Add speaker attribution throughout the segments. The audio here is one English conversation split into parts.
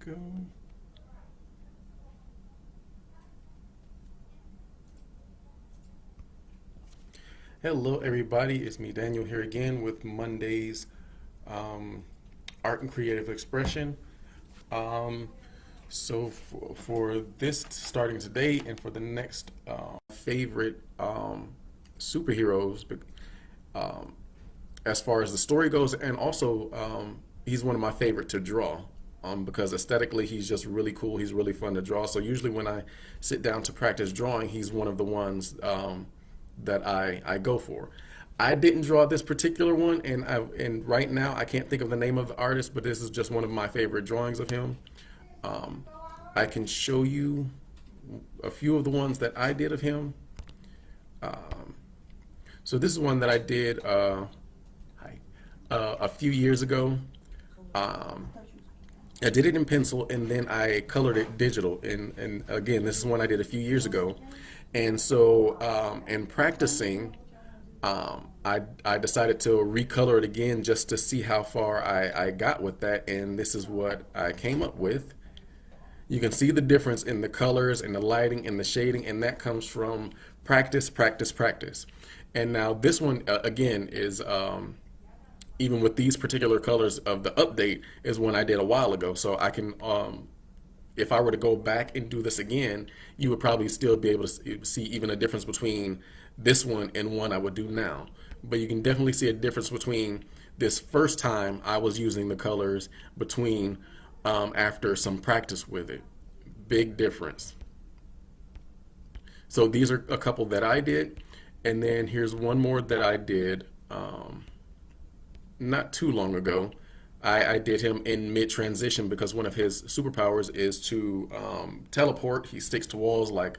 Speaker 1: Go. Hello, everybody. It's me, Daniel, here again with Monday's um, Art and Creative Expression. Um, for this starting today and for the next favorite superheroes, um, as far as the story goes, and also he's one of my favorite to draw. Because aesthetically he's just really cool. He's really fun to draw. So usually when I sit down to practice drawing, he's one of the ones that I go for. I didn't draw this particular one, and right now I can't think of the name of the artist, but this is just one of my favorite drawings of him. Um, I can show you a few of the ones that I did of him. Um, so this is one that I did a few years ago. Um, I did it in pencil and then I colored it digital. And again, this is one I did a few years ago. And so, in practicing, I decided to recolor it again just to see how far I got with that. And this is what I came up with. You can see the difference in the colors and the lighting and the shading, and that comes from practice, practice, practice. And now this one, again, is even with these particular colors of the update is one I did a while ago. So I can, if I were to go back and do this again, you would probably still be able to see even a difference between this one and one I would do now. But you can definitely see a difference between this first time I was using the colors between after some practice with it. Big difference. So these are a couple that I did. And then here's one more that I did. Not too long ago. I did him in mid transition because one of his superpowers is to teleport. He sticks to walls like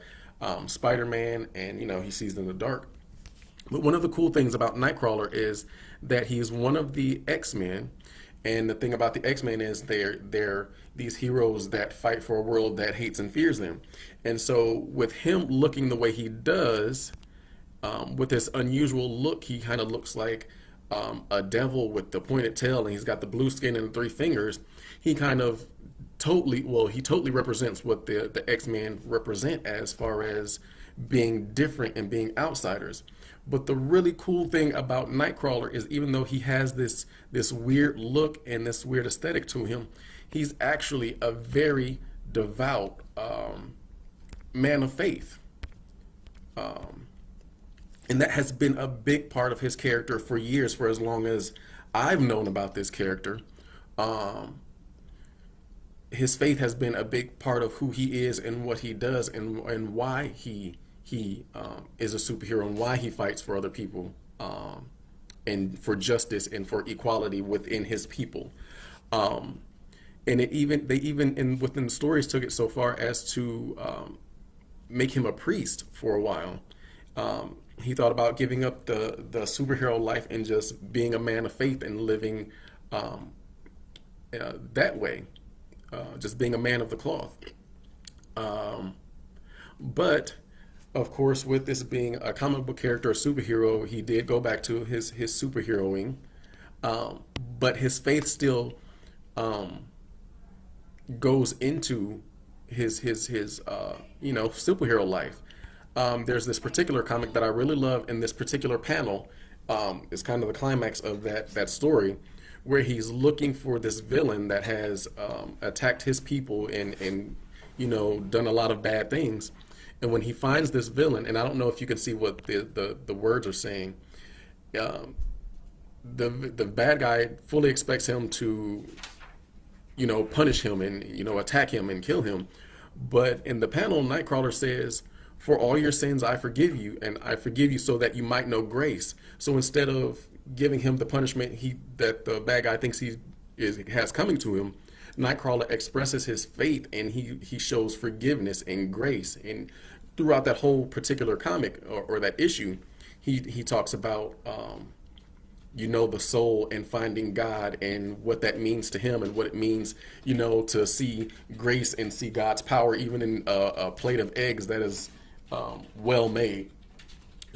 Speaker 1: Spider Man, and he sees in the dark. But one of the cool things about Nightcrawler is that he's one of the X Men, and the thing about the X Men is they're these heroes that fight for a world that hates and fears them. And so with him looking the way he does, with this unusual look, he kind of looks like a devil with the pointed tail, and he's got the blue skin and the three fingers. He kind of he totally represents what the X-Men represent as far as being different and being outsiders. But the really cool thing about Nightcrawler is even though he has this weird look and this weird aesthetic to him, he's actually a very devout man of faith. Um, and that has been a big part of his character for years, for as long as I've known about this character. Um, his faith has been a big part of who he is and what he does, and why he is a superhero and why he fights for other people, and for justice and for equality within his people. Um, and they even within the stories took it so far as to make him a priest for a while. He thought about giving up the superhero life and just being a man of faith and living um, that way, just being a man of the cloth. Um, but of course, with this being a comic book character, a superhero, he did go back to his superheroing, but his faith still um, goes into his superhero life. There's this particular comic that I really love, and this particular panel is kind of the climax of that story, where he's looking for this villain that has attacked his people and done a lot of bad things. And when he finds this villain, and I don't know if you can see what the words are saying, um, the bad guy fully expects him to punish him and attack him and kill him. But in the panel, Nightcrawler says, "For all your sins, I forgive you, and I forgive you so that you might know grace." So instead of giving him the punishment that the bad guy thinks has coming to him, Nightcrawler expresses his faith, and he shows forgiveness and grace. And throughout that whole particular comic, or that issue, he talks about the soul and finding God and what that means to him, and what it means, to see grace and see God's power even in a plate of eggs that is well made.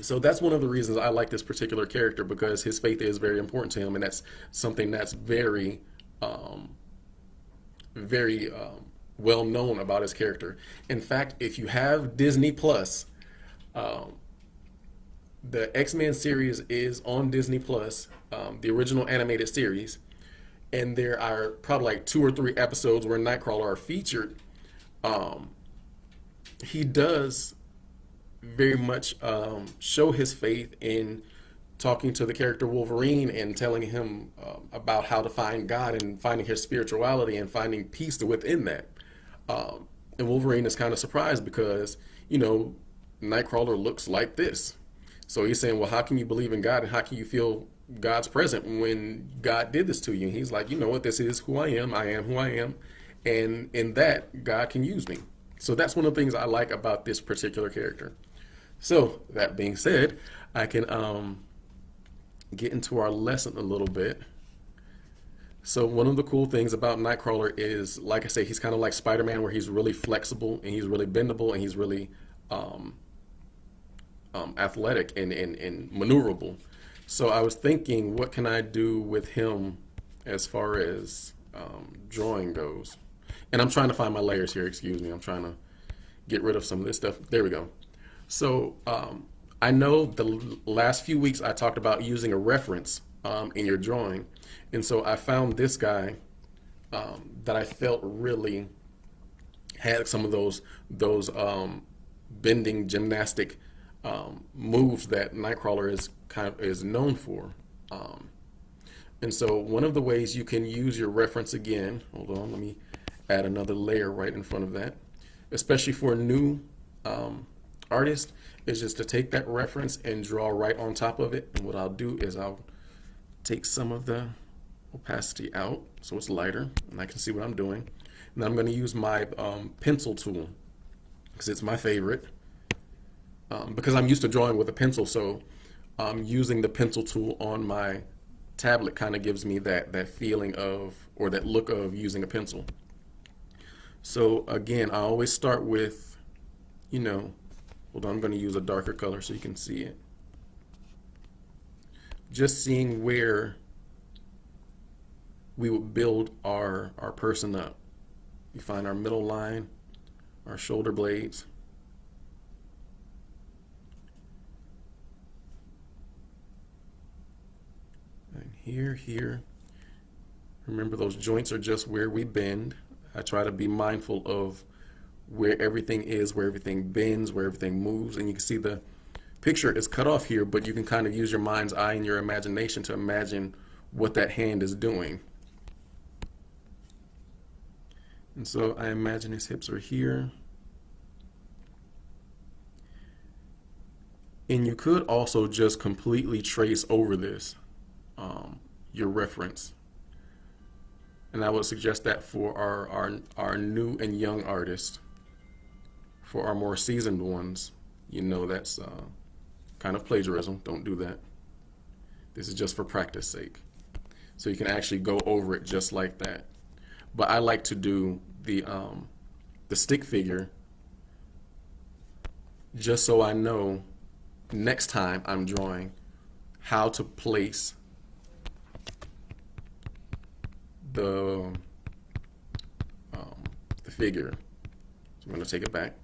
Speaker 1: So that's one of the reasons I like this particular character, because his faith is very important to him, and that's something that's very very well known about his character. In fact, if you have Disney Plus, um, the X-Men series is on Disney Plus, the original animated series, and there are probably like two or three episodes where Nightcrawler are featured. Um, he does very much show his faith in talking to the character Wolverine and telling him about how to find God and finding his spirituality and finding peace within that. And Wolverine is kind of surprised because, you know, Nightcrawler looks like this. So he's saying, well, how can you believe in God and how can you feel God's present when God did this to you? And he's like, you know what, this is who I am. I am who I am. And in that, God can use me. So that's one of the things I like about this particular character. So that being said, I can get into our lesson a little bit. So one of the cool things about Nightcrawler is, like I say, he's kind of like Spider-Man, where he's really flexible and he's really bendable and he's really um, athletic and maneuverable. So I was thinking, what can I do with him as far as drawing goes? And I'm trying to find my layers here. Excuse me. I'm trying to get rid of some of this stuff. There we go. So I know the last few weeks I talked about using a reference in your drawing, and so I found this guy that I felt really had some of those bending gymnastic moves that Nightcrawler is known for. And so one of the ways you can use your reference again, hold on, let me add another layer right in front of that, especially for a new artist, is just to take that reference and draw right on top of it. And what I'll do is I'll take some of the opacity out so it's lighter and I can see what I'm doing. And I'm going to use my pencil tool because it's my favorite. Because I'm used to drawing with a pencil, so using the pencil tool on my tablet kind of gives me that feeling of, or that look of using a pencil. So again, I always start with, you know, hold on, I'm going to use a darker color so you can see it. Just seeing where we would build our person up. We find our middle line, our shoulder blades. And here. Remember, those joints are just where we bend. I try to be mindful of where everything is, where everything bends, where everything moves. And you can see the picture is cut off here, but you can kind of use your mind's eye and your imagination to imagine what that hand is doing. And so I imagine his hips are here. And you could also just completely trace over this, your reference. And I would suggest that for our new and young artists. For our more seasoned ones, you know that's kind of plagiarism. Don't do that. This is just for practice sake. So you can actually go over it just like that. But I like to do the stick figure just so I know next time I'm drawing how to place the figure. So I'm going to take it back.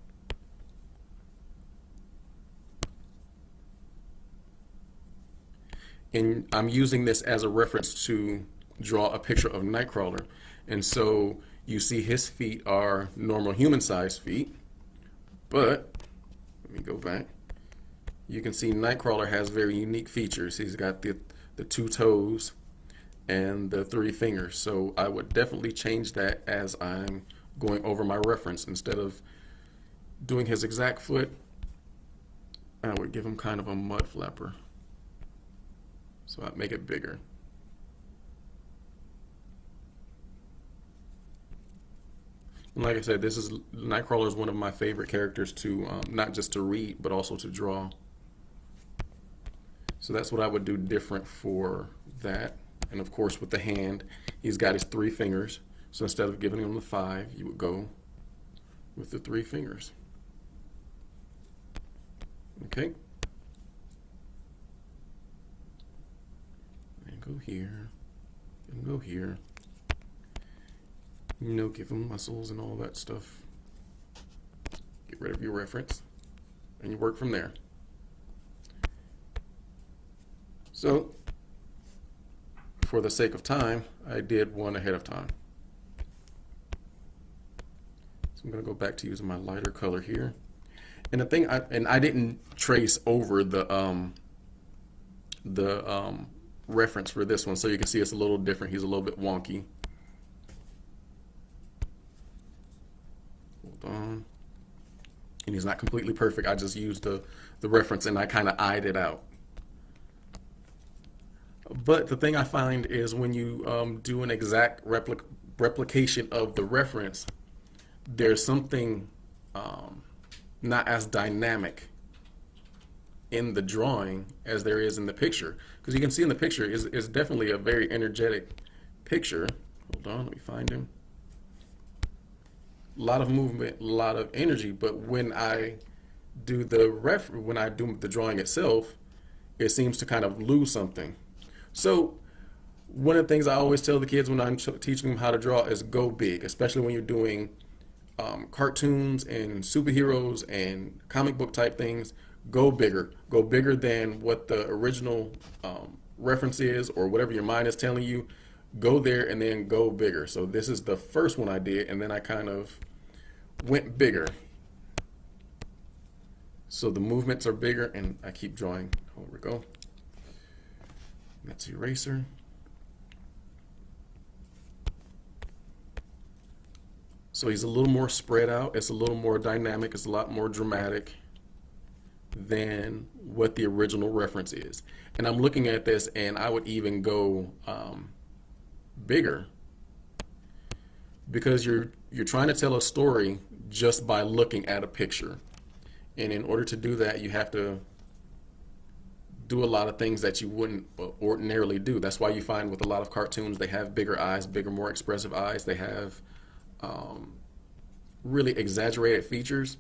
Speaker 1: And I'm using this as a reference to draw a picture of Nightcrawler. And so you see his feet are normal human-sized feet, but let me go back. You can see Nightcrawler has very unique features. He's got the two toes and the three fingers. So I would definitely change that as I'm going over my reference. Instead of doing his exact foot, I would give him kind of a mud flapper. So I'd make it bigger. And like I said, Nightcrawler is one of my favorite characters to not just to read, but also to draw. So that's what I would do different for that. And of course, with the hand, he's got his three fingers. So instead of giving him the 5, you would go with the 3 fingers. Okay. And go here, and go here. Give them muscles and all that stuff. Get rid of your reference, and you work from there. So, for the sake of time, I did one ahead of time. So I'm going to go back to using my lighter color here. And the thing, I didn't trace over the reference for this one, so you can see it's a little different. He's a little bit wonky. Hold on. And he's not completely perfect. I just used the reference and I kind of eyed it out. But the thing I find is when you do an exact replication of the reference, there's something not as dynamic in the drawing as there is in the picture. Because you can see in the picture is definitely a very energetic picture. Hold on, let me find him. A lot of movement, a lot of energy, but when I do the drawing itself, it seems to kind of lose something. So one of the things I always tell the kids when I'm teaching them how to draw is go big, especially when you're doing cartoons and superheroes and comic book type things. Go bigger. Go bigger than what the original reference is or whatever your mind is telling you. Go there and then go bigger. So this is the first one I did, and then I kind of went bigger. So the movements are bigger, and I keep drawing. Here we go. That's eraser. So he's a little more spread out. It's a little more dynamic. It's a lot more dramatic than what the original reference is. And I'm looking at this, and I would even go bigger, because you're trying to tell a story just by looking at a picture. And in order to do that, you have to do a lot of things that you wouldn't ordinarily do. That's why you find with a lot of cartoons, they have bigger eyes, bigger, more expressive eyes. They have really exaggerated features.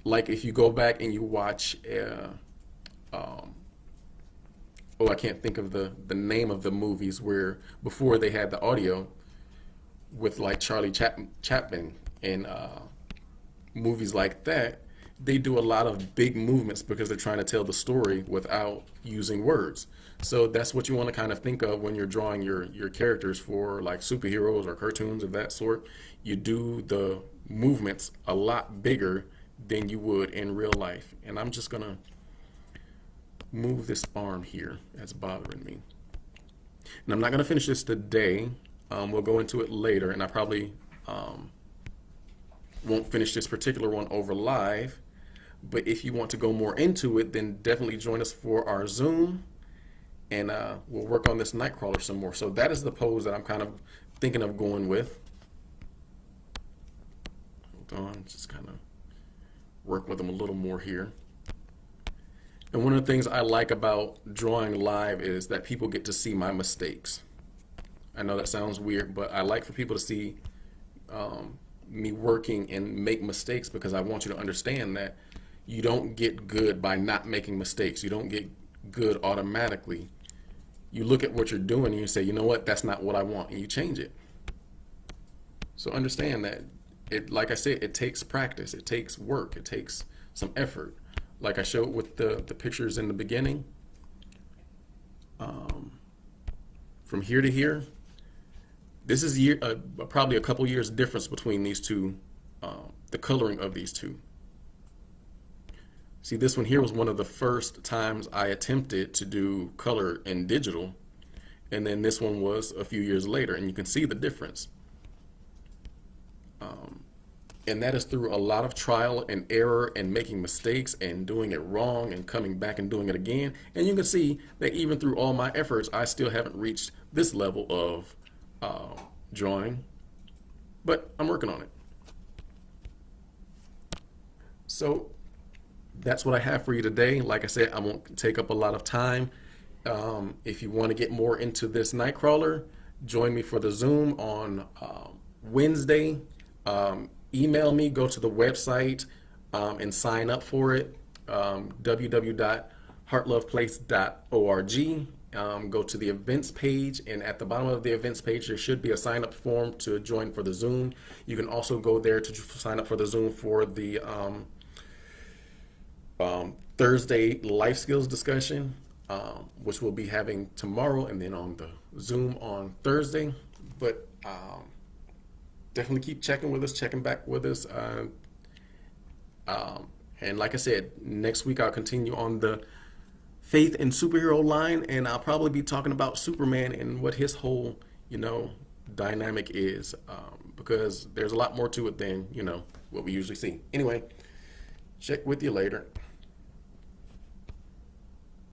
Speaker 1: Like if you go back and you watch, I can't think of the name of the movies where before they had the audio with like Charlie Chaplin and movies like that. They do a lot of big movements because they're trying to tell the story without using words. So that's what you want to kind of think of when you're drawing your characters for like superheroes or cartoons of that sort. You do the movements a lot bigger than you would in real life. And I'm just going to move this arm here that's bothering me. And I'm not going to finish this today. We'll go into it later, and I probably won't finish this particular one over live. But if you want to go more into it, then definitely join us for our Zoom, and we'll work on this Nightcrawler some more. So that is the pose that I'm kind of thinking of going with. Hold on, just kind of work with them a little more here. And one of the things I like about drawing live is that people get to see my mistakes. I know that sounds weird, but I like for people to see me working and make mistakes, because I want you to understand that you don't get good by not making mistakes. You don't get good automatically. You look at what you're doing and you say, you know what, that's not what I want, and you change it. So understand that like I said, it takes practice, it takes work, it takes some effort. Like I showed with the pictures in the beginning, from here to here, this is probably a couple years difference between these two, the coloring of these two. See, this one here was one of the first times I attempted to do color in digital, and then this one was a few years later, and you can see the difference. And that is through a lot of trial and error and making mistakes and doing it wrong and coming back and doing it again. And you can see that even through all my efforts, I still haven't reached this level of drawing, but I'm working on it. So that's what I have for you today. Like I said, I won't take up a lot of time. If you want to get more into this Nightcrawler, join me for the Zoom on Wednesday. Email me, go to the website and sign up for it, www.heartloveplace.org. go to the events page, and at the bottom of the events page, there should be a sign up form to join for the Zoom. You can also go there to sign up for the Zoom for the Thursday life skills discussion, which we'll be having tomorrow, and then on the Zoom on Thursday. But definitely keep checking with us, checking back with us. And like I said, next week I'll continue on the faith and superhero line, and I'll probably be talking about Superman and what his whole, dynamic is, because there's a lot more to it than what we usually see. Anyway, check with you later.